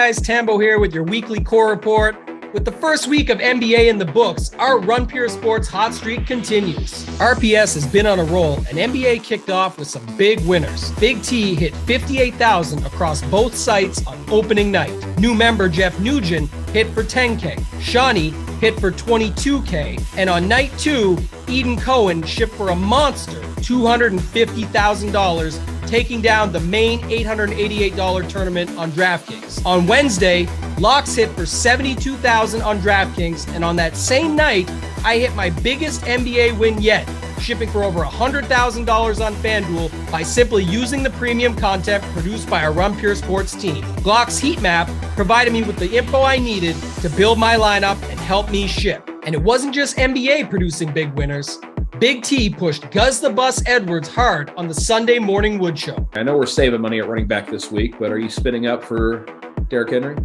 guys? Tambo here with your weekly core report. With the first week of NBA in the books, our Run Pure Sports hot streak continues. RPS has been on a roll, and NBA kicked off with some big winners. Big T hit 58,000 across both sites on opening night. New member Jeff Nugent hit for 10K. Shawnee hit for 22K. And on night 2, Eden Cohen shipped for a monster $250,000, taking down the main $888 tournament on DraftKings. On Wednesday, Locks hit for $72,000 on DraftKings, and on that same night, I hit my biggest NBA win yet, shipping for over $100,000 on FanDuel by simply using the premium content produced by our Run Pure Sports team. Glock's heat map provided me with the info I needed to build my lineup and help me ship. And it wasn't just NBA producing big winners. Big T pushed Guz the Bus Edwards hard on the Sunday Morning Wood Show. I know we're saving money at running back this week, but are you spinning up for Derrick Henry?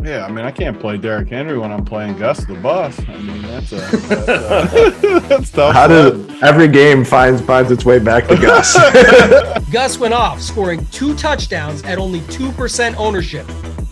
Yeah, I mean, I can't play Derrick Henry when I'm playing Gus the Bus. I mean, that's tough. How did every game finds its way back to Gus? Gus went off, scoring 2 touchdowns at only 2% ownership.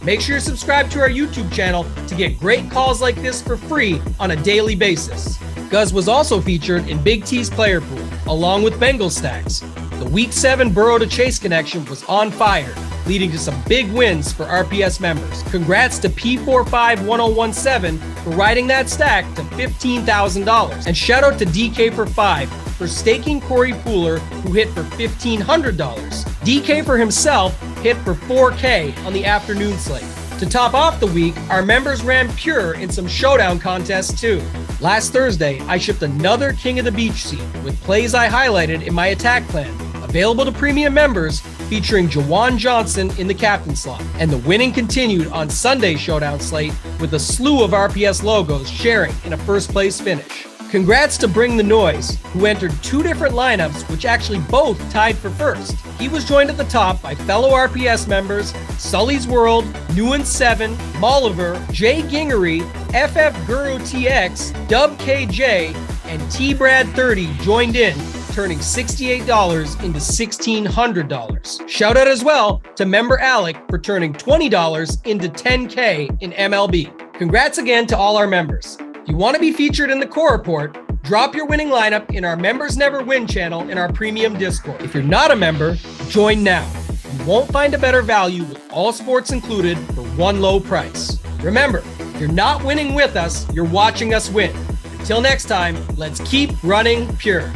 Make sure you're subscribed to our YouTube channel to get great calls like this for free on a daily basis. Guz was also featured in Big T's player pool, along with Bengal stacks. The Week 7 Burrow to Chase connection was on fire, leading to some big wins for RPS members. Congrats to P451017 for riding that stack to $15,000. And shout out to DK for 5 for staking Corey Pooler, who hit for $1,500. DK for himself hit for $4K on the afternoon slate. To top off the week, our members ran pure in some showdown contests too. Last Thursday, I shipped another King of the Beach seat with plays I highlighted in my attack plan, available to premium members, featuring Jawan Johnson in the captain slot. And the winning continued on Sunday's showdown slate with a slew of RPS logos sharing in a first place finish. Congrats to Bring the Noise, who entered 2 different lineups, which actually both tied for first. He was joined at the top by fellow RPS members Sully's World, Newen 7, Molliver, Jay Gingery, FF Guru TX, Dub KJ, and T Brad 30 joined in, turning $68 into $1,600. Shout out as well to member Alec for turning $20 into $10K in MLB. Congrats again to all our members. If you want to be featured in the core report, drop your winning lineup in our Members Never Win channel in our premium Discord. If you're not a member, join now. You won't find a better value with all sports included for one low price. Remember, if you're not winning with us, you're watching us win. Until next time, let's keep running pure.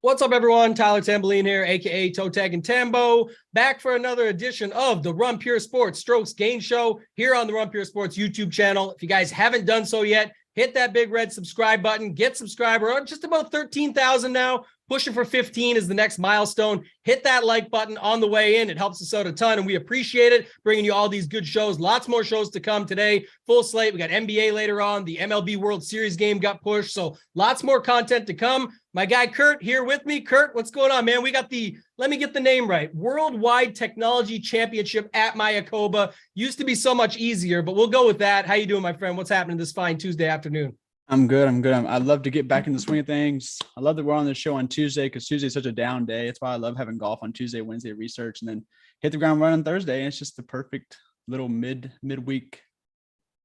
What's up, everyone? Tyler Tamboline here, aka Toe Tag and Tambo, back for another edition of the Run Pure Sports Strokes Gain Show here on the Run Pure Sports YouTube channel. If you guys haven't done so yet, hit that big red subscribe button, get subscribed. We're just about 13,000 now. Pushing for 15 is the next milestone. Hit that like button on the way in. It helps us out a ton, and we appreciate it. Bringing you all these good shows. Lots more shows to come today. Full slate. We got NBA later on. The MLB World Series game got pushed, so lots more content to come. My guy Kurt here with me. Kurt, what's going on, man? We got let me get the name right, Worldwide Technology Championship at Mayakoba. Used to be so much easier, but we'll go with that. How you doing, my friend? What's happening this fine Tuesday afternoon? I'm good. I'd love to get back in the swing of things. I love that we're on this show on Tuesday because Tuesday is such a down day. That's why I love having golf on Tuesday, Wednesday research, and then hit the ground running Thursday. And it's just the perfect little midweek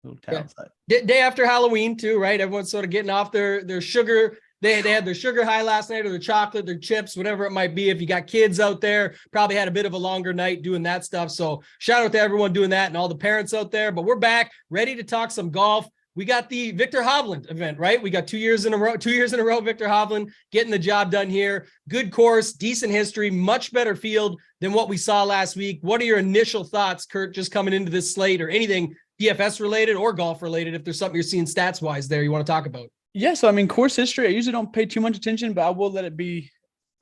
little town side. Day after Halloween too, right? Everyone's sort of getting off their sugar. They had their sugar high last night, or their chocolate, their chips, whatever it might be. If you got kids out there, probably had a bit of a longer night doing that stuff. So shout out to everyone doing that and all the parents out there. But we're back, ready to talk some golf. We got the Victor Hovland event, right? We got 2 years in a row, Victor Hovland getting the job done here. Good course, decent history, much better field than what we saw last week. What are your initial thoughts, Kurt, just coming into this slate, or anything DFS related or golf related, if there's something you're seeing stats wise there you want to talk about? Yeah, so I mean, course history, I usually don't pay too much attention, but I will let it be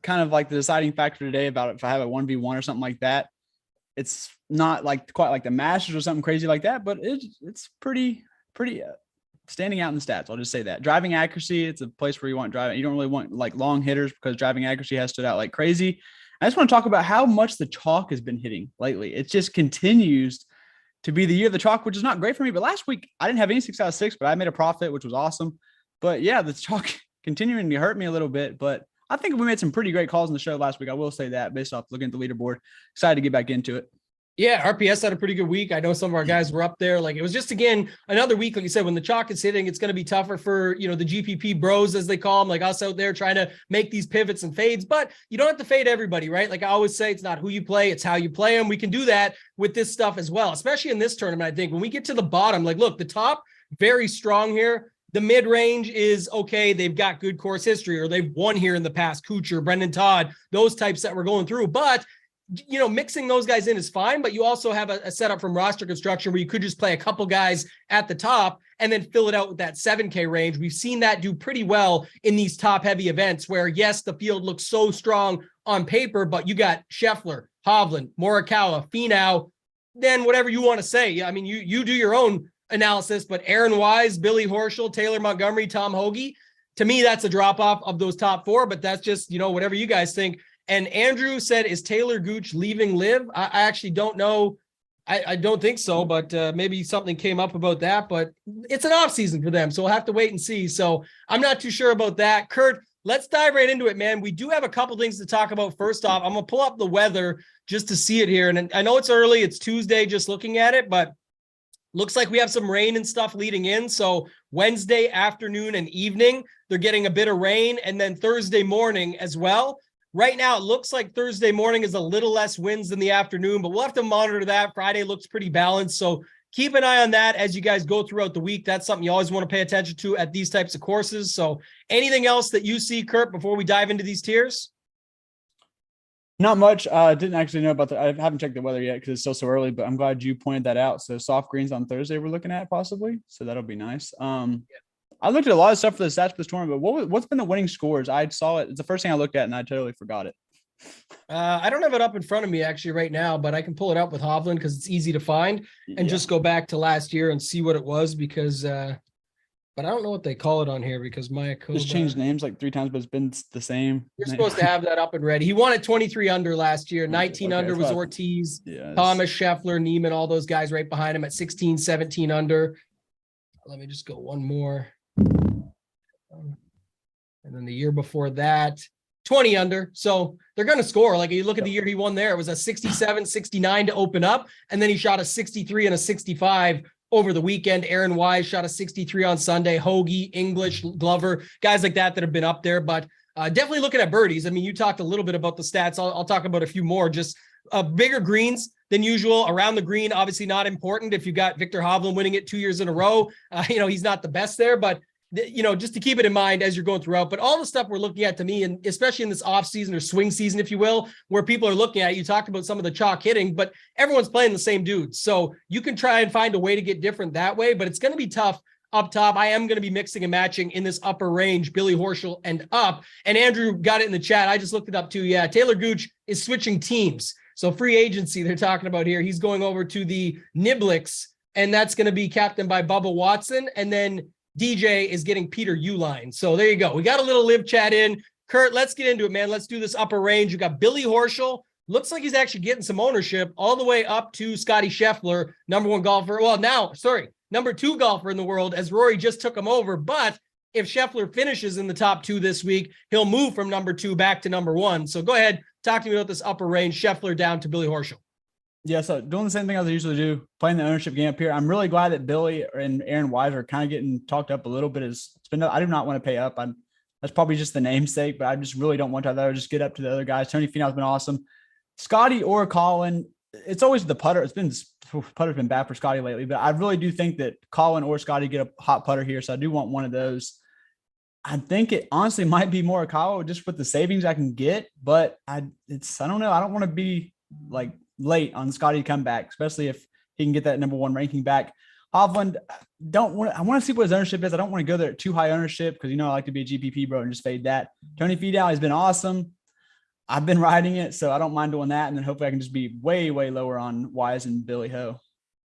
kind of like the deciding factor today about it. If I have a 1v1 or something like that, it's not like quite like the Masters or something crazy like that, but it's pretty pretty standing out in the stats. I'll just say that. Driving accuracy, it's a place where you want driving. You don't really want like long hitters because driving accuracy has stood out like crazy. I just want to talk about how much the chalk has been hitting lately. It just continues to be the year of the chalk, which is not great for me. But last week I didn't have any 6 out of 6, but I made a profit, which was awesome. But yeah, the chalk continuing to hurt me a little bit, but I think we made some pretty great calls in the show last week. I will say that based off looking at the leaderboard. Excited to get back into it. Yeah, RPS had a pretty good week. I know some of our guys were up there. Like, it was just, again, another week, like you said, when the chalk is hitting, it's going to be tougher for, the GPP bros, as they call them, like us out there trying to make these pivots and fades. But you don't have to fade everybody, right? Like I always say, it's not who you play, it's how you play them. We can do that with this stuff as well, especially in this tournament. I think when we get to the bottom, like, look, the top, very strong here. The mid-range is okay. They've got good course history, or they've won here in the past. Kuchar, Brendan Todd, those types that we're going through. But mixing those guys in is fine, but you also have a setup from roster construction where you could just play a couple guys at the top and then fill it out with that 7K range. We've seen that do pretty well in these top heavy events where, yes, the field looks so strong on paper, but you got Scheffler, Hovland, Morikawa, Finau, then whatever you want to say. I mean, you do your own analysis, but Aaron Wise, Billy Horschel, Taylor Montgomery, Tom Hoagie, to me, that's a drop off of those top 4, but that's just, whatever you guys think. And Andrew said, is Taylor Gooch leaving Live? I actually don't know. I don't think so, but maybe something came up about that, but it's an off season for them. So we'll have to wait and see. So I'm not too sure about that. Kurt, let's dive right into it, man. We do have a couple things to talk about. First off, I'm going to pull up the weather just to see it here. And I know it's early. It's Tuesday, just looking at it, but looks like we have some rain and stuff leading in. So Wednesday afternoon and evening, they're getting a bit of rain, and then Thursday morning as well. Right now, it looks like Thursday morning is a little less winds than the afternoon, but we'll have to monitor that. Friday looks pretty balanced. So keep an eye on that as you guys go throughout the week. That's something you always want to pay attention to at these types of courses. So anything else that you see, Kurt, before we dive into these tiers? Not much. Didn't actually know about that. I haven't checked the weather yet because it's still so early, but I'm glad you pointed that out. So soft greens on Thursday we're looking at possibly. So that'll be nice. I looked at a lot of stuff for the stats for this tournament, but what's been the winning scores? I saw it. It's the first thing I looked at and I totally forgot it. I don't have it up in front of me actually right now, but I can pull it up with Hovland because it's easy to find and just go back to last year and see what it was because, but I don't know what they call it on here because Maya just changed names like 3 times, but it's been the same. You're supposed to have that up and ready. He won at 23 under last year. 19 under was Ortiz, Thomas, Scheffler, Neiman, all those guys right behind him at 16, 17 under. Let me just go one more. And then the year before that, 20 under. So they're going to score. Like you look at the year he won there, it was a 67, 69 to open up. And then he shot a 63 and a 65 over the weekend. Aaron Wise shot a 63 on Sunday. Hoagie, English, Glover, guys like that have been up there. But definitely looking at birdies. I mean, you talked a little bit about the stats. I'll talk about a few more. Just bigger greens than usual around the green. Obviously not important if you got Victor Hovland winning it 2 years in a row. He's not the best there, but just to keep it in mind as you're going throughout. But all the stuff we're looking at, to me, and especially in this off season or swing season, if you will, where people are looking at, you talked about some of the chalk hitting, but everyone's playing the same dudes. So you can try and find a way to get different that way, but it's going to be tough up top. I am going to be mixing and matching in this upper range, Billy Horschel and up. And Andrew got it in the chat. I just looked it up too. Yeah, Taylor Gooch is switching teams. So free agency they're talking about here. He's going over to the Niblix, and that's going to be captained by Bubba Watson. And then DJ is getting Peter Uline. So there you go. We got a little live chat in. Kurt, let's get into it, man. Let's do this upper range. You got Billy Horschel. Looks like he's actually getting some ownership all the way up to Scotty Scheffler, number 1 golfer. Well, number 2 golfer in the world, as Rory just took him over. But if Scheffler finishes in the top 2 this week, he'll move from number 2 back to number 1. So go ahead, talk to me about this upper range, Scheffler down to Billy Horschel. Yeah, so doing the same thing as I usually do, playing the ownership game up here. I'm really glad that Billy and Aaron Wise are kind of getting talked up a little bit. I do not want to pay up. That's probably just the namesake, but I just really don't want to. I'd rather just get up to the other guys. Tony Finau's been awesome. Scotty or Colin, it's always the putter. Putter's been bad for Scotty lately, but I really do think that Colin or Scotty get a hot putter here. So I do want one of those. I think it honestly might be Morikawa just with the savings I can get, but I don't know. I don't want to be like late on Scotty comeback, especially if he can get that number 1 ranking back. Hovland, I want to see what his ownership is. I don't want to go there at too high ownership because, I like to be a GPP bro and just fade that. Tony Finau has been awesome. I've been riding it, so I don't mind doing that. And then hopefully I can just be way, way lower on Wise and Billy Ho.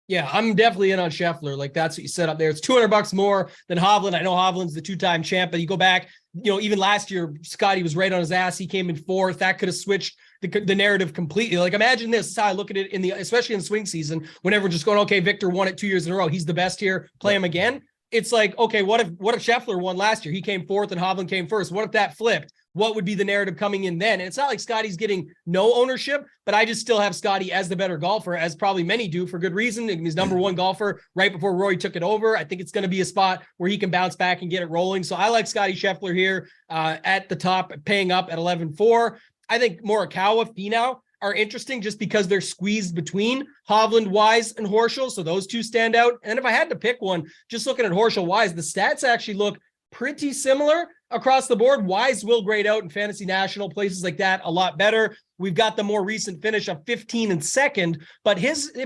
Yeah, I'm definitely in on Scheffler. Like that's what you set up there. It's $200 more than Hovland. I know Hovland's the two-time champ, but you go back, even last year, Scotty was right on his ass. He came in fourth. That could have switched the narrative completely. Like imagine this is how I look at it especially in swing season, whenever we're just going, okay, Victor won it 2 years in a row. He's the best here. Play him again. It's like, okay, what if Scheffler won last year? He came fourth and Hovland came first. What if that flipped? What would be the narrative coming in then? And it's not like Scotty's getting no ownership, but I just still have Scotty as the better golfer, as probably many do for good reason. He's number one golfer right before Rory took it over. I think it's going to be a spot where he can bounce back and get it rolling. So I like Scotty Scheffler here at the top, paying up at 11.4. I think Morikawa, Finau are interesting just because they're squeezed between Hovland, Wise, and Horschel. So those two stand out. And if I had to pick one, just looking at Horschel, Wise, the stats actually look pretty similar across the board. Wise will grade out in Fantasy National, places like that, a lot better. We've got the more recent finish of 15 and second, but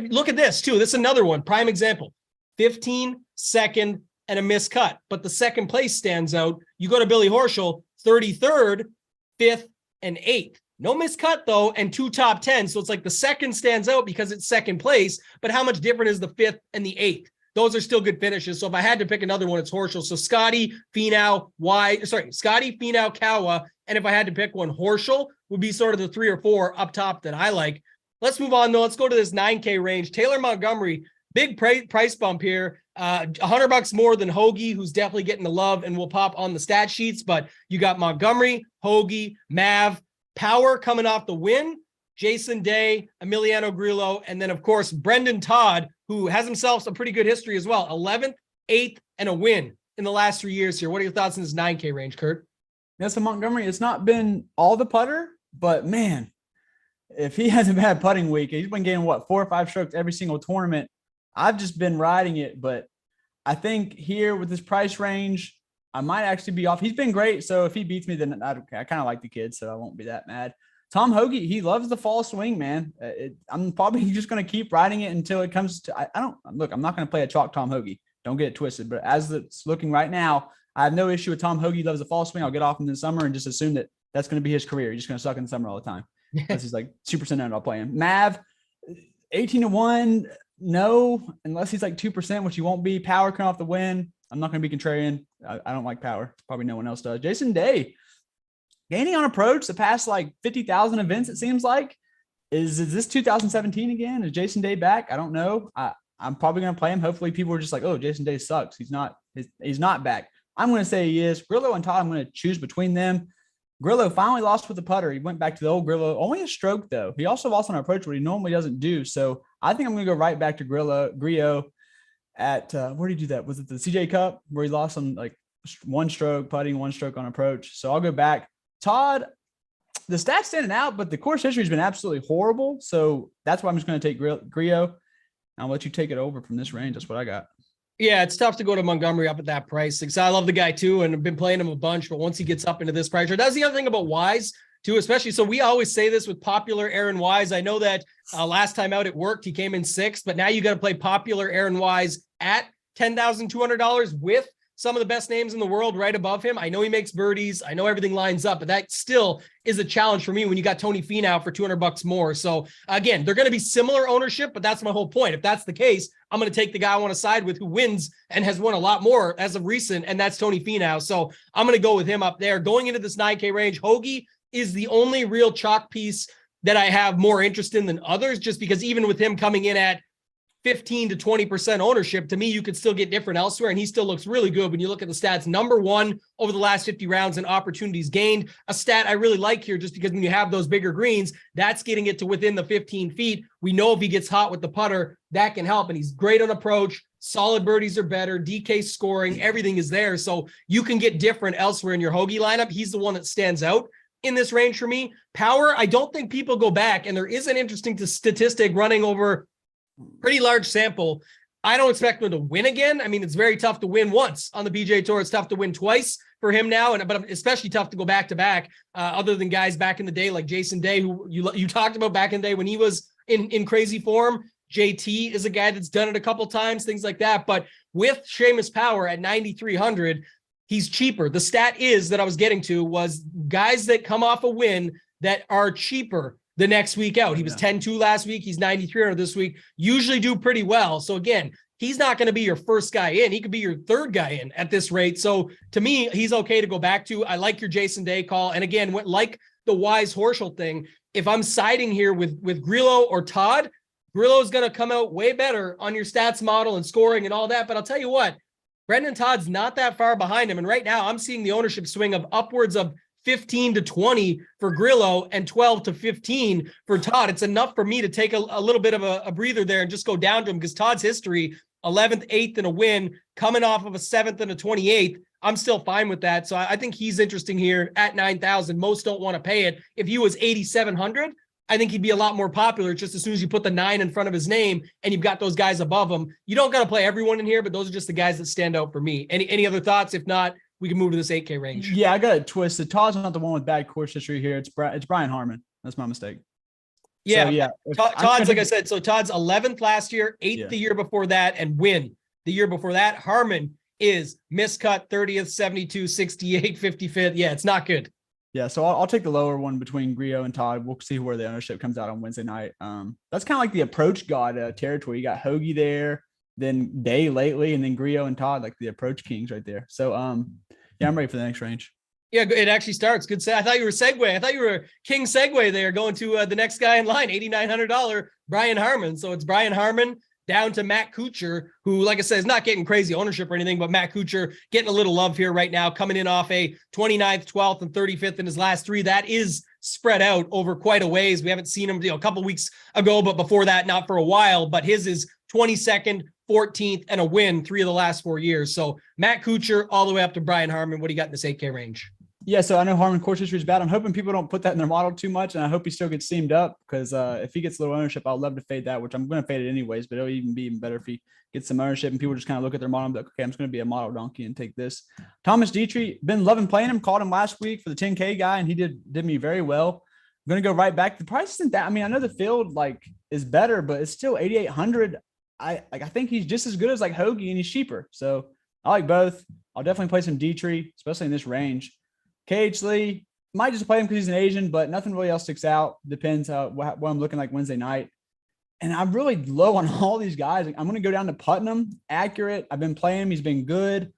look at this too. This is another one, prime example, 15, second, and a miscut. But the second place stands out. You go to Billy Horschel, 33rd, 5th, and 8th. No miscut though, and 2 top 10. So it's like the second stands out because it's second place, but how much different is the 5th and the 8th? Those are still good finishes. So if I had to pick another one, it's Horschel. So Scotty, Finau, Kawa. And if I had to pick one, Horschel would be sort of the 3 or 4 up top that I like. Let's move on though. Let's go to this 9K range. Taylor Montgomery, big price bump here. $100 more than Hoagie, who's definitely getting the love and will pop on the stat sheets. But you got Montgomery, Hoagie, Mav, Power coming off the win, Jason Day, Emiliano Grillo, and then, of course, Brendan Todd, who has himself a pretty good history as well. 11th, 8th, and a win in the last 3 years here. What are your thoughts on this 9K range, Kurt? Yeah, so Montgomery, it's not been all the putter, but man, if he hasn't had putting week, he's been getting 4 or 5 strokes every single tournament. I've just been riding it, but I think here with this price range, I might actually be off. He's been great. So if he beats me, then I don't care. I kind of like the kid, so I won't be that mad. Tom Hoagie, he loves the fall swing, man. I'm probably just going to keep riding it until it comes to, I'm not going to play a chalk Tom Hoagie. Don't get it twisted. But as it's looking right now, I have no issue with Tom Hoagie. Loves the fall swing. I'll get off in the summer and just assume that that's going to be his career. He's just going to suck in the summer all the time. Unless he's like 2% and I'll play him. Mav, 18-1. No, unless he's like 2%, which he won't be. Power coming off the win. I'm not going to be contrarian. I don't like Power. Probably no one else does. Jason Day, gaining on approach the past like 50,000 events, it seems like. Is this 2017 again? Is Jason Day back? I don't know. I'm probably going to play him. Hopefully people are just like, oh, Jason Day sucks. He's not back. I'm going to say he is. Grillo and Todd, I'm going to choose between them. Grillo finally lost with the putter. He went back to the old Grillo. Only a stroke, though. He also lost on approach, what he normally doesn't do. So I think I'm going to go right back to Grillo at where did he do that? Was it the CJ Cup where he lost on like 1 stroke putting, 1 stroke on approach? So I'll go back. Todd, the stats standing out, but the course history has been absolutely horrible. So that's why I'm just going to take Grillo. I'll let you take it over from this range. That's what I got. Yeah, it's tough to go to Montgomery up at that price. Because I love the guy too, and I've been playing him a bunch. But once he gets up into this price, that's the other thing about Wise too, especially. So we always say this with popular Aaron Wise. I know that last time out it worked. He came in 6th, but now you got to play popular Aaron Wise at $10,200 with some of the best names in the world right above him. I know he makes birdies. I know everything lines up, but that still is a challenge for me when you got Tony Finau for $200 more. So again, they're going to be similar ownership, but that's my whole point. If that's the case, I'm going to take the guy I want to side with who wins and has won a lot more as of recent, and that's Tony Finau. So I'm going to go with him up there. Going into this 9K range, Hoagie is the only real chalk piece that I have more interest in than others, just because even with him coming in at 15 to 20% ownership, to me, you could still get different elsewhere. And he still looks really good when you look at the stats. Number 1 over the last 50 rounds in opportunities gained, a stat I really like here, just because when you have those bigger greens, that's getting it to within the 15 feet. We know if he gets hot with the putter, that can help. And he's great on approach. Solid birdies are better. DK scoring, everything is there. So you can get different elsewhere in your Hoagie lineup. He's the one that stands out in this range for me. Power, I don't think people go back. And there is an interesting statistic running over pretty large sample. I don't expect him to win again. I mean, it's very tough to win once on the PGA Tour. It's tough to win twice for him now, but especially tough to go back to back. Other than guys back in the day like Jason Day, who you talked about back in the day when he was in crazy form. JT is a guy that's done it a couple times, things like that. But with Seamus Power at 9,300, he's cheaper. The stat is that I was getting to was guys that come off a win that are cheaper the next week out. He was 10-2 last week. He's 9,300 this week. Usually do pretty well. So again, he's not going to be your first guy in. He could be your third guy in at this rate. So to me, he's okay to go back to. I like your Jason Day call. And again, like the Wise Horschel thing, if I'm siding here with Grillo or Todd, Grillo's going to come out way better on your stats model and scoring and all that. But I'll tell you what, Brendan Todd's not that far behind him. And right now I'm seeing the ownership swing of upwards of 15 to 20 for Grillo and 12 to 15 for Todd. It's enough for me to take a little bit of a breather there and just go down to him, because Todd's history, 11th, 8th, and a win, coming off of a 7th and a 28th. I'm still fine with that. So I think he's interesting here at 9,000. Most don't want to pay it. If he was 8,700, I think he'd be a lot more popular just as soon as you put the 9 in front of his name and you've got those guys above him. You don't got to play everyone in here, but those are just the guys that stand out for me. Any other thoughts? If not, we can move to this 8K range. Yeah, I got it twisted. Todd's not the one with bad course history here. It's Brian Harmon. That's my mistake. Yeah, so, yeah. Todd's, like I said, so Todd's 11th last year, 8th the year before that, and win the year before that. Harmon is miscut 30th, 72, 68, 55th. Yeah, it's not good. Yeah, so I'll take the lower one between Grillo and Todd. We'll see where the ownership comes out on Wednesday night. That's kind of like the approach god territory. You got Hoagie there, then Day lately, and then Grillo and Todd, like the approach kings right there. So yeah, I'm ready for the next range. Yeah, it actually starts. Good. I thought you were segue. I thought you were King segue there, going to the next guy in line, $8,900 Brian Harmon. So it's Brian Harmon down to Matt Kuchar, who, like I said, is not getting crazy ownership or anything, but Matt Kuchar getting a little love here right now, coming in off a 29th, 12th, and 35th in his last three. That is spread out over quite a ways. We haven't seen him, a couple weeks ago, but before that, not for a while. But his is 22nd, 14th, and a win 3 of the last 4 years. So Matt Kuchar all the way up to Brian Harmon. What do you got in this 8K range? Yeah, so I know Harmon course history is bad. I'm hoping people don't put that in their model too much, and I hope he still gets seamed up, because if he gets a little ownership, I'll love to fade that, which I'm going to fade it anyways, but it'll be even better if he gets some ownership and people just kind of look at their model and be like, okay, I'm just going to be a model donkey and take this. Thomas Dietrich, been loving playing him, called him last week for the 10K guy, and he did me very well. I'm going to go right back. The price isn't that. I mean, I know the field is better, but it's still 8,800. I think he's just as good as Hoagie, and he's cheaper. So I like both. I'll definitely play some Dietrich, especially in this range. KH Lee, might just play him because he's an Asian, but nothing really else sticks out. Depends what I'm looking like Wednesday night. And I'm really low on all these guys. I'm going to go down to Putnam, accurate. I've been playing him. He's been good.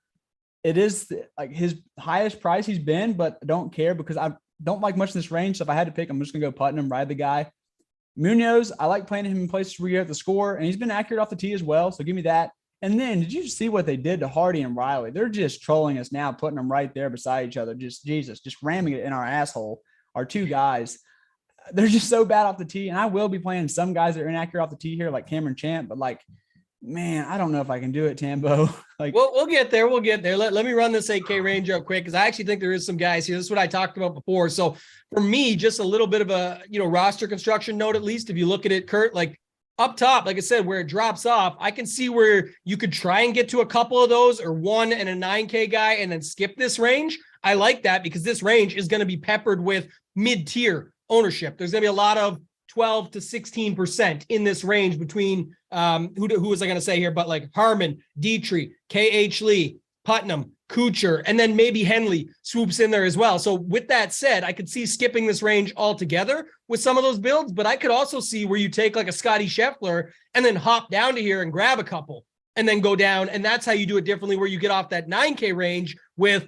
It is his highest price he's been, but I don't care because I don't like much in this range. So if I had to pick, I'm just going to go Putnam, ride the guy. Munoz, I like playing him in places where you have the score, and he's been accurate off the tee as well. So give me that. And then did you see what they did to Hardy and Riley? They're just trolling us now, putting them right there beside each other. Just ramming it in our asshole. Our two guys, they're just so bad off the tee. And I will be playing some guys that are inaccurate off the tee here, like Cameron Champ, but man, I don't know if I can do it, Tambo. We'll get there. We'll get there. Let me run this 8K range up quick, because I actually think there is some guys here. This is what I talked about before. So for me, just a little bit of a roster construction note, at least if you look at it, Kurt, up top, like I said, where it drops off, I can see where you could try and get to a couple of those, or one and a 9K guy and then skip this range. I like that, because this range is going to be peppered with mid-tier ownership. There's going to be a lot of 12 to 16% in this range between who was I going to say here, but Harmon, Dietrich, KH Lee, Putnam, Kuchar, and then maybe Henley swoops in there as well. So with that said, I could see skipping this range altogether with some of those builds, but I could also see where you take a Scotty Scheffler and then hop down to here and grab a couple and then go down. And that's how you do it differently, where you get off that 9K range with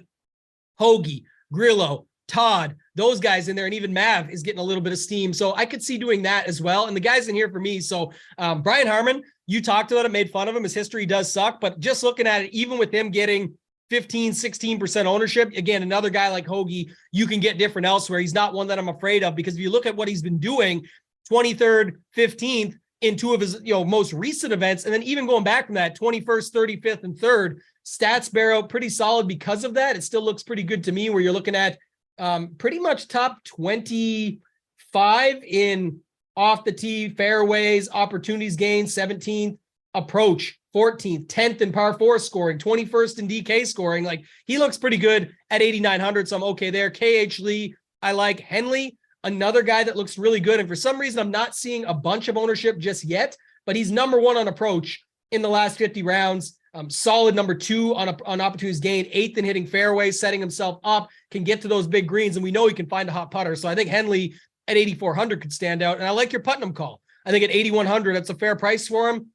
Hoagie, Grillo, Todd, those guys in there, and even Mav is getting a little bit of steam. So I could see doing that as well. And the guys in here for me. So Brian Harmon, you talked about it, made fun of him. His history does suck, but just looking at it, even with him getting 15, 16% ownership, again, another guy like Hoagie, you can get different elsewhere. He's not one that I'm afraid of, because if you look at what he's been doing, 23rd, 15th in 2 of his most recent events, and then even going back from that, 21st, 35th, and 3rd, stats bear out pretty solid because of that. It still looks pretty good to me, where you're looking at pretty much top 25 in off the tee, fairways, opportunities gained, 17th, approach, 14th, 10th in par 4 scoring, 21st in DK scoring. He looks pretty good at 8,900, so I'm okay there. KH Lee, I like. Henley, another guy that looks really good. And for some reason, I'm not seeing a bunch of ownership just yet, but he's number 1 on approach in the last 50 rounds. Solid number 2 on opportunities gained, 8th in hitting fairways, setting himself up, can get to those big greens, and we know he can find a hot putter. So I think Henley at 8,400 could stand out. And I like your Putnam call. I think at 8,100, that's a fair price for him.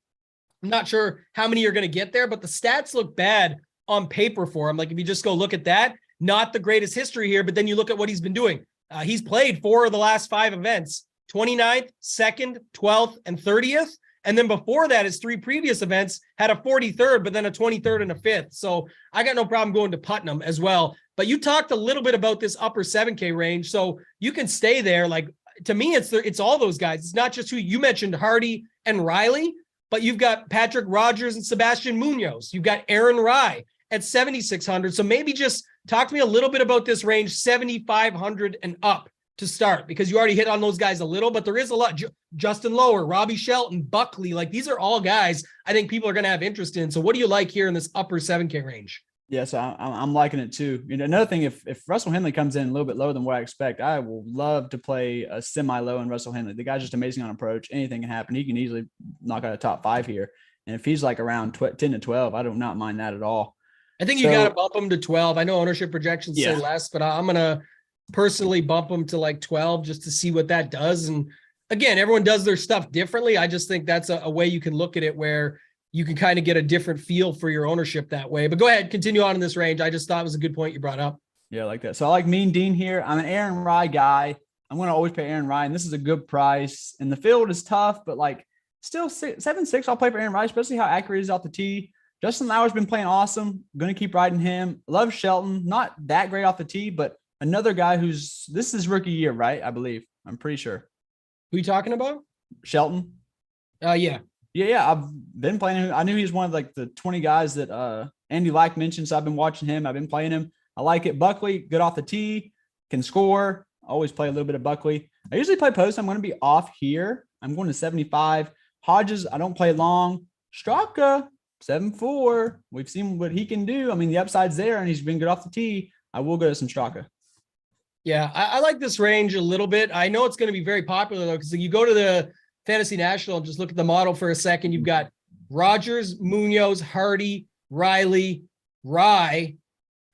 I'm not sure how many you're going to get there, but the stats look bad on paper for him. Like if you just go look at that, not the greatest history here, but then you look at what he's been doing. He's played 4 of the last 5 events, 29th, 2nd, 12th, and 30th. And then before that, his 3 previous events had a 43rd, but then a 23rd and a 5th. So I got no problem going to Putnam as well. But you talked a little bit about this upper 7K range. So you can stay there. Like to me, it's all those guys. It's not just who you mentioned, Hardy and Riley, but you've got Patrick Rogers and Sebastian Munoz. You've got Aaron Rye at 7,600. So maybe just talk to me a little bit about this range, 7,500 and up to start, because you already hit on those guys a little, but there is a lot. Justin Lower, Robbie Shelton, Buckley, like these are all guys I think people are going to have interest in. So what do you like here in this upper 7K range? Yeah, so I'm liking it too. You know, another thing, if Russell Henley comes in a little bit lower than what I expect, I will love to play a semi-low in Russell Henley. The guy's just amazing on approach. Anything can happen. He can easily knock out a top 5 here. And if he's like around 10 to 12, I do not mind that at all. I think you got to bump him to 12. I know ownership projections say less, but I'm going to personally bump him to like 12 just to see what that does. And again, everyone does their stuff differently. I just think that's a way you can look at it where you can kind of get a different feel for your ownership that way. But go ahead, continue on in this range. I just thought it was a good point you brought up. Yeah, I like that. So I like Mean Dean here. I'm an Aaron Rye guy. I'm going to always pay Aaron Rye, and this is a good price. And the field is tough, but like still 7-6, I'll play for Aaron Rye, especially how accurate he is off the tee. Justin Lauer's been playing awesome. Going to keep riding him. Love Shelton. Not that great off the tee, but another guy this is rookie year, right? I believe. I'm pretty sure. Who are you talking about? Shelton. Yeah. Yeah. I've been playing him. I knew he was one of like the 20 guys that Andy Lack mentioned. So I've been watching him. I've been playing him. I like it. Buckley, good off the tee, can score. Always play a little bit of Buckley. I usually play post. I'm going to be off here. I'm going to 75. Hodges, I don't play long. Straka, 7-4. We've seen what he can do. I mean, the upside's there, and he's been good off the tee. I will go to some Straka. Yeah, I like this range a little bit. I know it's going to be very popular, though, because you go to the Fantasy National and just look at the model for a second. You've got Rogers, Munoz, Hardy, Riley, Rye,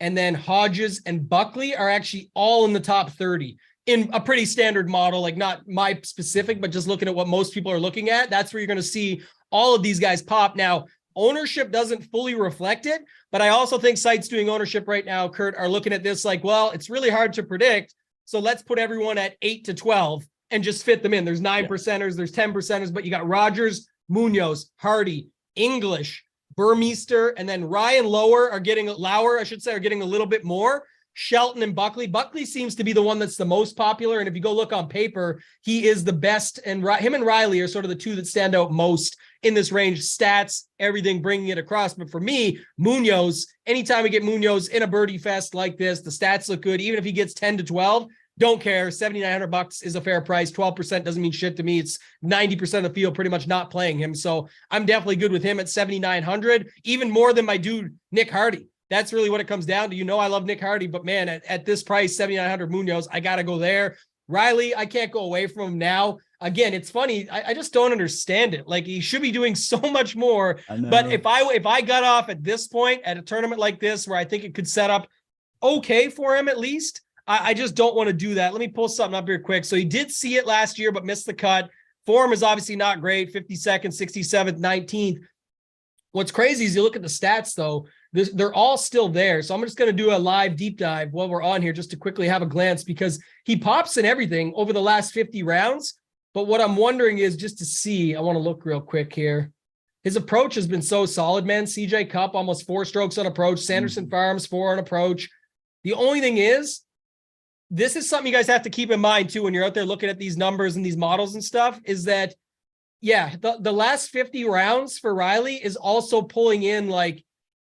and then Hodges and Buckley are actually all in the top 30 in a pretty standard model, like not my specific, but just looking at what most people are looking at. That's where you're going to see all of these guys pop. Now, ownership doesn't fully reflect it, but I also think sites doing ownership right now, Kurt, are looking at this like, well, it's really hard to predict. So let's put everyone at 8 to 12 and just fit them in. There's 9%ers, there's 10%ers, but you got Rogers, Munoz, Hardy, English, Burmeister, and then Ryan Lauer are getting a little bit more. Shelton and Buckley. Buckley seems to be the one that's the most popular. And if you go look on paper, he is the best. And him and Riley are sort of the two that stand out most in this range. Stats, everything, bringing it across. But for me, Munoz, anytime we get Munoz in a birdie fest like this, the stats look good. Even if he gets 10 to 12, don't care. $7,900 is a fair price. 12% doesn't mean shit to me. It's 90% of the field pretty much not playing him. So I'm definitely good with him at 7,900, even more than my dude, Nick Hardy. That's really what it comes down to. You know, I love Nick Hardy, but man, at this price, 7,900 Munoz, I got to go there. Riley, I can't go away from him now. Again, it's funny. I just don't understand it. Like, he should be doing so much more. But if I got off at this point at a tournament like this, where I think it could set up okay for him, at least, I just don't want to do that. Let me pull something up here quick. So he did see it last year, but missed the cut. Form is obviously not great. 52nd, 67th, 19th. What's crazy is you look at the stats, though, they're all still there. So I'm just going to do a live deep dive while we're on here just to quickly have a glance, because he pops in everything over the last 50 rounds. But what I'm wondering is just to see, I want to look real quick here. His approach has been so solid, man. CJ Cup, almost 4 strokes on approach. Sanderson Farms, 4 on approach. The only thing is, this is something you guys have to keep in mind too when you're out there looking at these numbers and these models and stuff, is that, yeah, the last 50 rounds for Riley is also pulling in like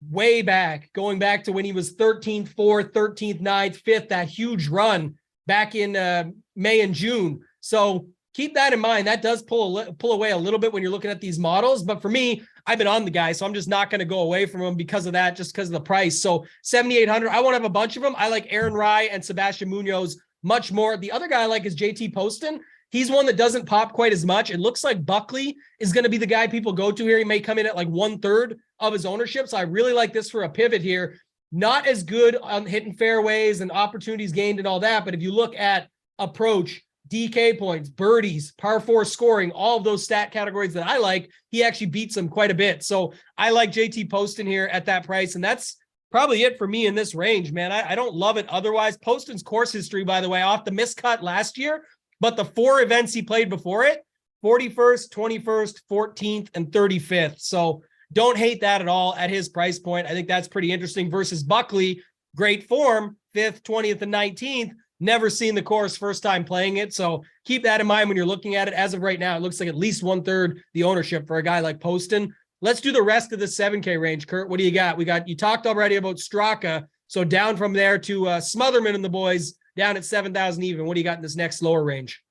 way back, going back to when he was 13th, 4th, 13th, 9th, 5th, that huge run back in May and June. So keep that in mind. That does pull away a little bit when you're looking at these models. But for me, I've been on the guy, so I'm just not going to go away from him because of that, just because of the price. So 7,800, I won't have a bunch of them. I like Aaron Rye and Sebastian Munoz much more. The other guy I like is JT Poston. He's one that doesn't pop quite as much. It looks like Buckley is going to be the guy people go to here. He may come in at like 1/3 of his ownership. So I really like this for a pivot here. Not as good on hitting fairways and opportunities gained and all that. But if you look at approach, DK points, birdies, par 4 scoring, all of those stat categories that I like, he actually beats them quite a bit. So I like JT Poston here at that price. And that's probably it for me in this range, man. I don't love it otherwise. Poston's course history, by the way, off the miscut last year, but the 4 events he played before it, 41st, 21st, 14th, and 35th. So don't hate that at all at his price point. I think that's pretty interesting versus Buckley. Great form, 5th, 20th, and 19th. Never seen the course, first time playing it. So keep that in mind when you're looking at it. As of right now, it looks like at least 1/3 the ownership for a guy like Poston. Let's do the rest of the 7K range. Kurt, what do you got? You talked already about Straka. So down from there to Smotherman and the boys down at 7,000 even. What do you got in this next lower range?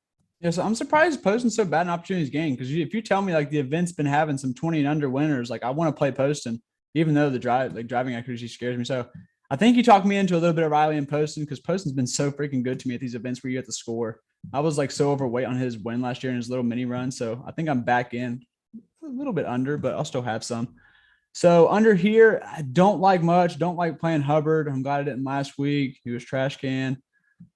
Yeah, so I'm surprised Poston's so bad in opportunities game, because if you tell me like the event's been having some 20 and under winners, like I want to play Poston, even though the driving accuracy scares me. So I think you talked me into a little bit of Riley and Poston, because Poston's been so freaking good to me at these events where you have to score. I was like so overweight on his win last year in his little mini run. So I think I'm back in a little bit under, but I'll still have some. So under here, I don't like much. Don't like playing Hubbard. I'm glad I didn't last week. He was trash can.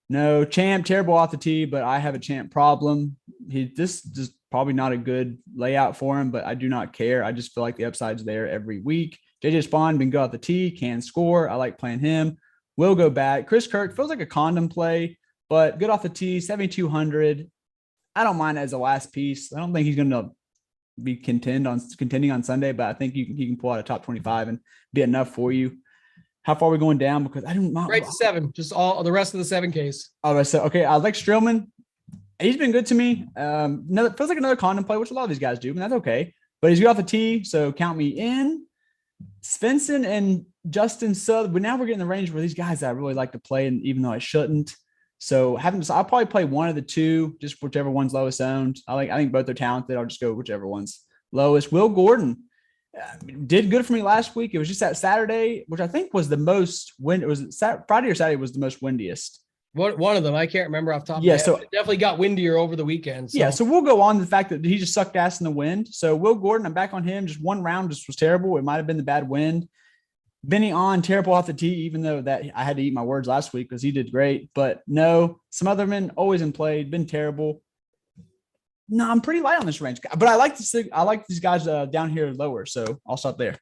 No, Champ, terrible off the tee, but I have a Champ problem. This is probably not a good layout for him, but I do not care. I just feel like the upside's there every week. JJ Spawn been good off the tee, can score. I like playing him. Will go back. Chris Kirk feels like a condom play, but good off the tee, 7,200. I don't mind as a last piece. I don't think he's going to be contending on Sunday, but I think he can pull out a top 25 and be enough for you. How far are we going down? Because I don't know. Right to 7, just all the rest of the 7Ks. All right, so okay, I like Strillman. He's been good to me. Feels like another condom play, which a lot of these guys do, and that's okay. But he's good off the tee, so count me in. Svensson and Justin Sutherland, but now we're getting the range where these guys that I really like to play, and even though I shouldn't. So I'll probably play one of the two, just whichever one's lowest owned. I think both are talented. I'll just go whichever one's lowest. Will Gordon did good for me last week. It was just that Saturday, which I think was the most wind. It was Friday or Saturday was the most windiest. One of them, I can't remember off the top of my head. So it definitely got windier over the weekend. So. Yeah, so we'll go on to the fact that he just sucked ass in the wind. So Will Gordon, I'm back on him. Just one round just was terrible. It might have been the bad wind. Benny on terrible off the tee, even though that I had to eat my words last week because he did great. But no, Smotherman always in play, been terrible. No, I'm pretty light on this range, but I like these guys down here lower. So I'll stop there.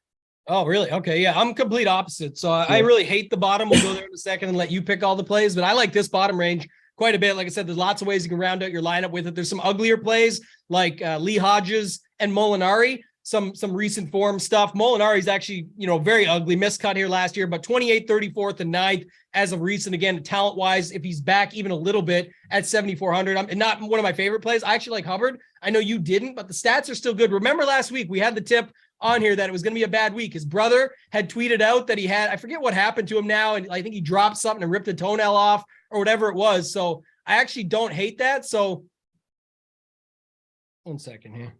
Oh, really? Okay. Yeah. I'm complete opposite. So I really hate the bottom. We'll go there in a second and let you pick all the plays, but I like this bottom range quite a bit. Like I said, there's lots of ways you can round out your lineup with it. There's some uglier plays like Lee Hodges and Molinari, some recent form stuff. Molinari's actually, very ugly, miscut here last year, but 28th, 34th, and 9th as of recent. Again, talent wise, if he's back even a little bit at 7,400, and not one of my favorite plays. I actually like Hubbard. I know you didn't, but the stats are still good. Remember last week we had the tip on here that it was going to be a bad week. His brother had tweeted out that I forget what happened to him now. And I think he dropped something and ripped a toenail off or whatever it was. So I actually don't hate that. So 1 second here.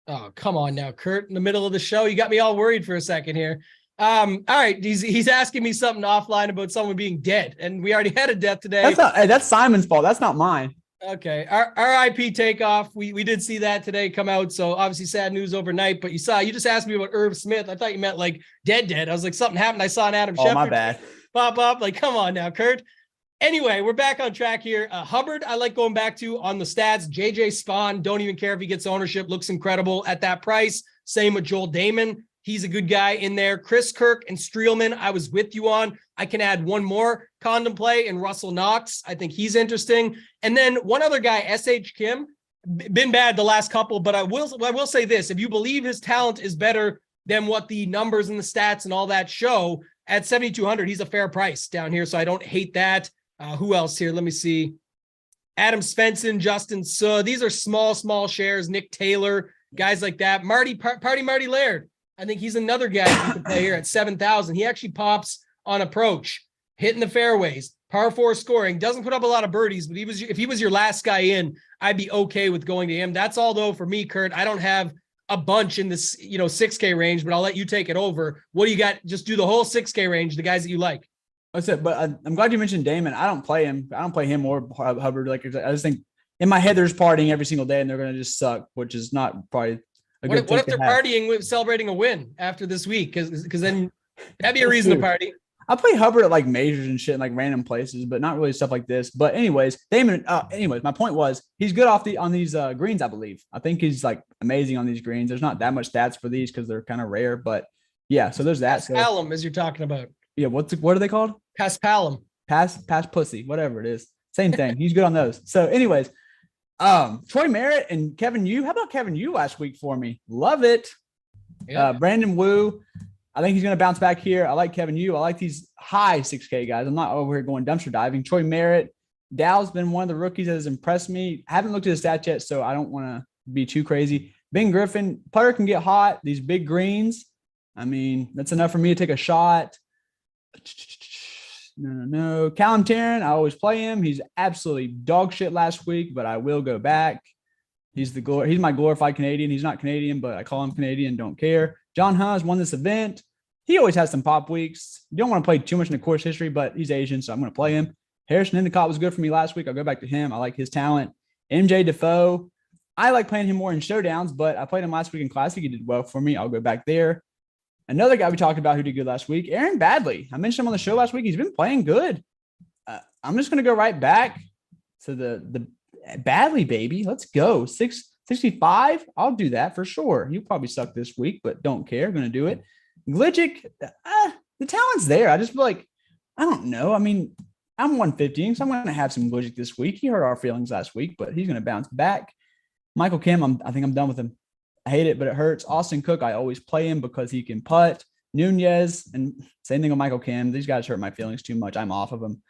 Oh, come on now, Kurt, in the middle of the show. You got me all worried for a second here. All right. He's asking me something offline about someone being dead. And we already had a death today. That's Simon's fault. That's not mine. Okay. RIP Takeoff. We did see that today come out. So obviously sad news overnight, but you just asked me about Irv Smith. I thought you meant like dead. I was like, something happened. I saw an Adam Shepard. My bad. Pop up. Like, come on now, Kurt. Anyway, we're back on track here. Hubbard, I like going back to on the stats. JJ Spawn, don't even care if he gets ownership. Looks incredible at that price. Same with Joel Damon. He's a good guy in there. Chris Kirk and Streelman, I was with you on. I can add one more condom play in Russell Knox. I think he's interesting. And then one other guy, S.H. Kim, been bad the last couple, but I will say this. If you believe his talent is better than what the numbers and the stats and all that show, at 7,200, he's a fair price down here. So I don't hate that. Who else here? Let me see. Adam Svensson, Justin Suh. These are small shares. Nick Taylor, guys like that. Marty Laird. I think he's another guy you can play here at 7,000. He actually pops on approach, hitting the fairways, par 4 scoring, doesn't put up a lot of birdies, but if he was your last guy in, I'd be okay with going to him. That's all though for me, Kurt. I don't have a bunch in this, 6K range, but I'll let you take it over. What do you got? Just do the whole 6K range, the guys that you like. That's it. But I'm glad you mentioned Damon. I don't play him. I don't play him or Hubbard. Like I just think in my head, they're just partying every single day and they're going to just suck, which is not probably a good thing. What if they're partying with celebrating a win after this week? Because then that'd be a reason to party. I play Hubbard at like majors and shit in like random places, but not really stuff like this. But anyways, Damon. Anyways, my point was he's good on these greens. I believe. I think he's like amazing on these greens. There's not that much stats for these because they're kind of rare. But yeah, so there's that. Paspalum, as you're talking about. Yeah, what are they called? Paspalum. Pass pussy, whatever it is. Same thing. He's good on those. So, anyways, Troy Merritt and Kevin Yu. How about Kevin Yu last week for me? Love it. Yeah. Brandon Wu. I think he's going to bounce back here. I like Kevin Yu. I like these high 6K guys. I'm not over here going dumpster diving. Troy Merritt. Dow's been one of the rookies that has impressed me. I haven't looked at his stats yet, so I don't want to be too crazy. Ben Griffin. Putter can get hot. These big greens. I mean, that's enough for me to take a shot. No. Callum Tarrant, I always play him. He's absolutely dog shit last week, but I will go back. He's my glorified Canadian. He's not Canadian, but I call him Canadian. Don't care. John Haas won this event. He always has some pop weeks. You don't want to play too much in the course history, but he's Asian, so I'm going to play him. Harrison Endicott was good for me last week. I'll go back to him. I like his talent. MJ Defoe. I like playing him more in showdowns, but I played him last week in Classic. He did well for me. I'll go back there. Another guy we talked about who did good last week, Aaron Badley. I mentioned him on the show last week. He's been playing good. I'm just going to go right back to the Badley, baby. Let's go. 665. I'll do that for sure. He'll probably suck this week, but don't care. Going to do it. Glitchick, the talent's there. I just feel like, I don't know. I mean, I'm 115, so I'm going to have some Glitchick this week. He hurt our feelings last week, but he's going to bounce back. Michael Kim, I think I'm done with him. I hate it, but it hurts. Austin Cook, I always play him because he can putt. Nunez, and same thing with Michael Kim. These guys hurt my feelings too much. I'm off of them.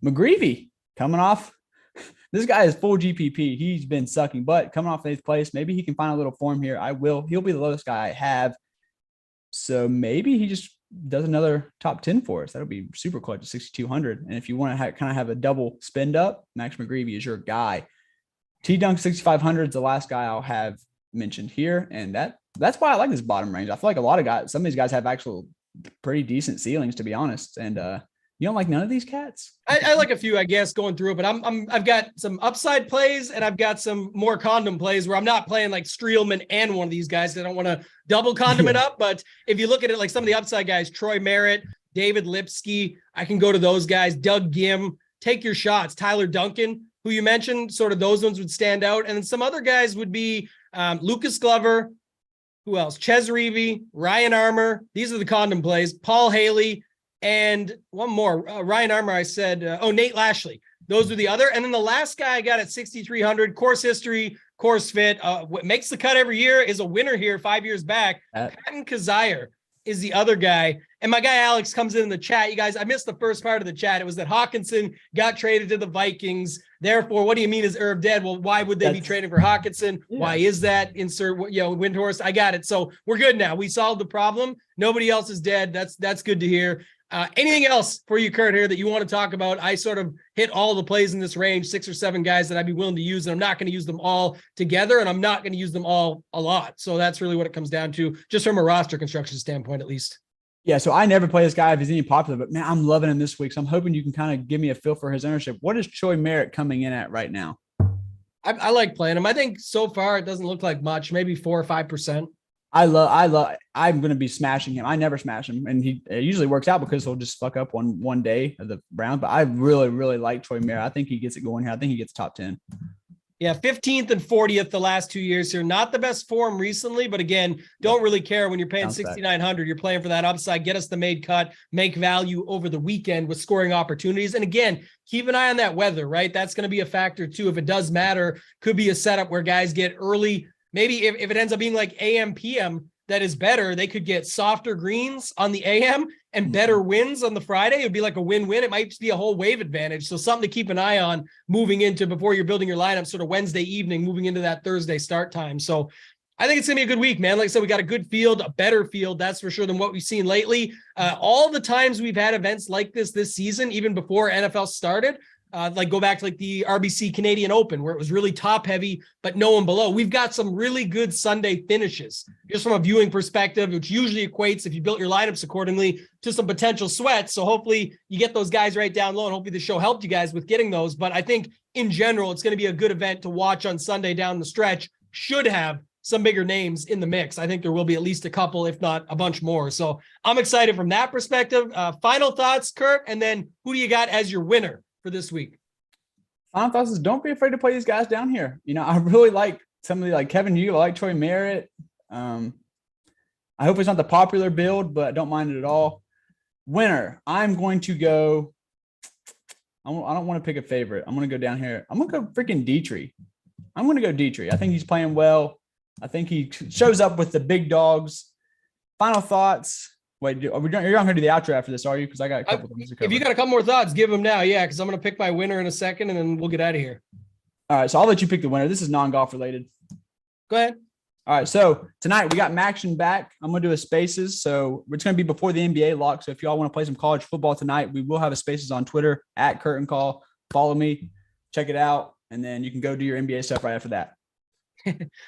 McGreevy, coming off. This guy is full GPP. He's been sucking, but coming off 8th place, maybe he can find a little form here. He'll be the lowest guy I have. So maybe he just does another top 10 for us. That'll be super clutch at 6,200. And if you want to kind of have a double spend up, Max McGreevy is your guy. T-Dunk 6,500 is the last guy I'll have mentioned here, and that's why I like this bottom range. I feel like a lot of guys, some of these guys have actual pretty decent ceilings, to be honest. And you don't like none of these cats? I like a few, I guess, going through it, but I've got some upside plays and I've got some more condom plays where I'm not playing like Streelman and one of these guys. I don't want to double condom it up, but if you look at it like some of the upside guys, Troy Merritt, David Lipsky, I can go to those guys. Doug Gim, take your shots. Tyler Duncan, who you mentioned, sort of those ones would stand out, and then some other guys would be Lucas Glover, who else? Ches Reavy, Ryan Armour. These are the condom plays. Paul Haley, and one more. Ryan Armour, I said. Nate Lashley. Those are the other. And then the last guy I got at 6,300, course history, course fit, what makes the cut every year, is a winner here 5 years back. Patton Kazire is the other guy. And my guy Alex comes in the chat. You guys, I missed the first part of the chat. It was that Hawkinson got traded to the Vikings. Therefore, what do you mean is Irv dead? Well, why would they be trading for Hawkinson? Yeah. Why is that? Insert, Windhorst. I got it. So we're good now. We solved the problem. Nobody else is dead. That's good to hear. Anything else for you, Kurt, here that you want to talk about? I sort of hit all the plays in this range, 6 or 7 guys that I'd be willing to use, and I'm not going to use them all together, and I'm not going to use them all a lot. So that's really what it comes down to, just from a roster construction standpoint, at least. Yeah, so I never play this guy if he's any popular, but man, I'm loving him this week. So I'm hoping you can kind of give me a feel for his ownership. What is Troy Merritt coming in at right now? I like playing him. I think so far it doesn't look like much, maybe 4 or 5%. I'm going to be smashing him. I never smash him, and it usually works out because he'll just fuck up one day of the round. But I really, really like Troy Merritt. I think he gets it going here. I think he gets top 10. Yeah, 15th and 40th the last 2 years here. Not the best form recently, but again, don't really care when you're paying 6,900. You're playing for that upside. Get us the made cut, make value over the weekend with scoring opportunities. And again, keep an eye on that weather, right? That's going to be a factor too. If it does matter, could be a setup where guys get early. Maybe if it ends up being like AM, PM, that is better. They could get softer greens on the AM and better wins on the Friday. It'd be like a win-win. It might be a whole wave advantage. So something to keep an eye on moving into before you're building your lineup sort of Wednesday evening, moving into that Thursday start time. So I think it's going to be a good week, man. Like I said, we got a good field, a better field, that's for sure, than what we've seen lately. All the times we've had events like this season, even before NFL started, like go back to like the RBC Canadian Open where it was really top heavy, but no one below. We've got some really good Sunday finishes just from a viewing perspective, which usually equates, if you built your lineups accordingly, to some potential sweats. So hopefully you get those guys right down low, and hopefully the show helped you guys with getting those. But I think in general, it's going to be a good event to watch on Sunday down the stretch. Should have some bigger names in the mix. I think there will be at least a couple, if not a bunch more. So I'm excited from that perspective. Final thoughts, Kurt, and then who do you got as your winner for this week? Final thoughts is don't be afraid to play these guys down here. I really like somebody like Kevin Hugh. I like Troy Merritt. I hope it's not the popular build, but I don't mind it at all. Winner, I'm going to go. I don't want to pick a favorite. I'm going to go down here. I'm going to go freaking Dietrich. I'm going to go Dietrich. I think he's playing well. I think he shows up with the big dogs. Final thoughts. Wait, you're not going to do the outro after this, are you? Because I got a couple things to cover. If you got a couple more thoughts, give them now. Yeah, because I'm going to pick my winner in a second, and then we'll get out of here. All right, so I'll let you pick the winner. This is non-golf related. Go ahead. All right, so tonight we got Maction back. I'm going to do a Spaces. So it's going to be before the NBA lock. So if y'all want to play some college football tonight, we will have a Spaces on Twitter at Curtain Call. Follow me, check it out, and then you can go do your NBA stuff right after that.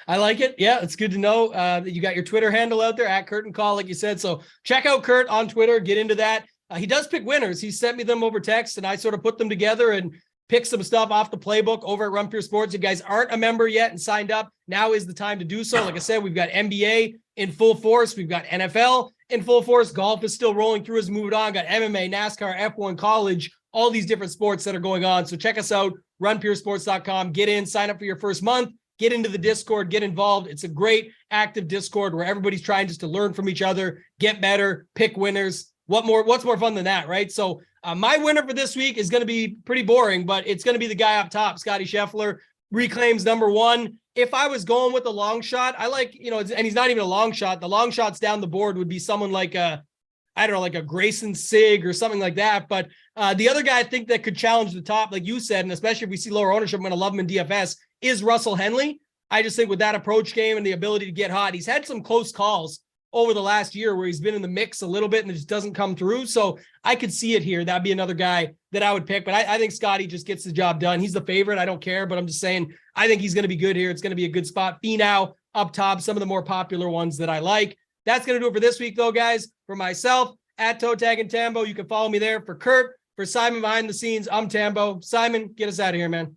I like it. Yeah, it's good to know that you got your Twitter handle out there at Curtain Call, like you said. So check out Kurt on Twitter. Get into that. He does pick winners. He sent me them over text, and I sort of put them together and pick some stuff off the playbook over at Run Pure Sports. If you guys aren't a member yet and signed up, now is the time to do so. Like I said, we've got NBA in full force. We've got NFL in full force. Golf is still rolling through as we move on. Got MMA, NASCAR, F1, college, all these different sports that are going on. So check us out, runpuresports.com. Get in, sign up for your first month, get into the Discord, get involved. It's a great active Discord where everybody's trying just to learn from each other, get better, pick winners. What's more fun than that, right? So my winner for this week is going to be pretty boring, but it's going to be the guy up top, Scotty Scheffler, reclaims number one. If I was going with a long shot, I like, and he's not even a long shot. The long shots down the board would be someone like like a Grayson Sig or something like that. But the other guy I think that could challenge the top, like you said, and especially if we see lower ownership, I'm going to love him in DFS, is Russell Henley. I just think with that approach game and the ability to get hot, he's had some close calls over the last year where he's been in the mix a little bit and it just doesn't come through. So I could see it here. That'd be another guy that I would pick, but I think Scotty just gets the job done. He's the favorite. I don't care, but I'm just saying, I think he's going to be good here. It's going to be a good spot. Finau up top, some of the more popular ones that I like. That's going to do it for this week though, guys. For myself, at Toe Tag and Tambo, you can follow me there. For Kurt, for Simon behind the scenes, I'm Tambo. Simon, get us out of here, man.